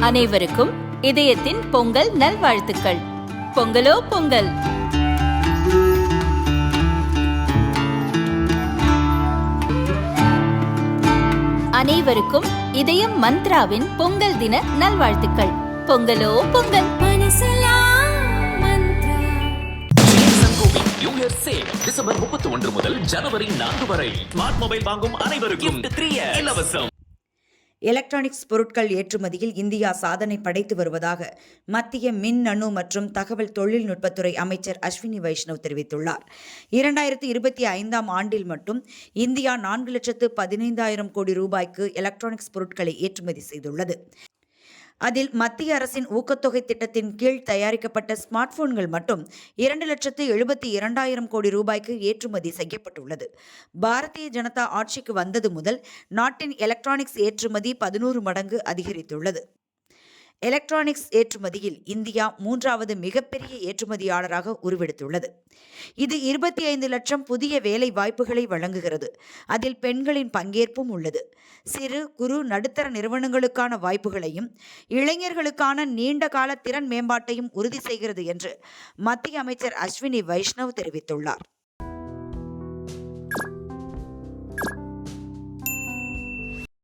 அனைவருக்கும் இதயத்தின் பொங்கல் நல்வாழ்த்துக்கள். பொங்கலோ பொங்கல். அனைவருக்கும் இதயம் மந்த்ராவின் பொங்கல் தின நல்வாழ்த்துக்கள். பொங்கலோ பொங்கல். டிசம்பர் 31 முதல் ஜனவரி 4 வரை ஸ்மார்ட் மொபைல் வாங்கும் அனைவருக்கும் இலவசம். எலக்ட்ரானிக்ஸ் பொருட்கள் ஏற்றுமதியில் இந்தியா சாதனை படைத்து வருவதாக மத்திய மின்னணு மற்றும் தகவல் தொழில்நுட்பத்துறை அமைச்சர் அஸ்வினி வைஷ்ணவ் தெரிவித்துள்ளார். 2025ஆம் ஆண்டில் மட்டும் இந்தியா 4,15,000 கோடி ரூபாய்க்கு எலக்ட்ரானிக்ஸ் பொருட்களை ஏற்றுமதி செய்துள்ளது. அதில் மத்திய அரசின் ஊக்கத்தொகை திட்டத்தின் கீழ் தயாரிக்கப்பட்ட ஸ்மார்ட் போன்கள் மட்டும் 2,72,000 கோடி ரூபாய்க்கு ஏற்றுமதி செய்யப்பட்டுள்ளது. பாரதிய ஜனதா ஆட்சிக்கு வந்தது முதல் நாட்டின் எலக்ட்ரானிக்ஸ் ஏற்றுமதி 11 மடங்கு அதிகரித்துள்ளது. எலக்ட்ரானிக்ஸ் ஏற்றுமதியில் இந்தியா 3வது மிகப்பெரிய ஏற்றுமதியாளராக உருவெடுத்துள்ளது. இது 25 லட்சம் புதிய வேலை வாய்ப்புகளை வழங்குகிறது. அதில் பெண்களின் பங்கேற்பும் உள்ளது. சிறு குறு நடுத்தர நிறுவனங்களுக்கான வாய்ப்புகளையும் இளைஞர்களுக்கான நீண்ட கால திறன் மேம்பாட்டையும் உறுதி செய்கிறது என்று மத்திய அமைச்சர் அஸ்வினி வைஷ்ணவ் தெரிவித்துள்ளார்.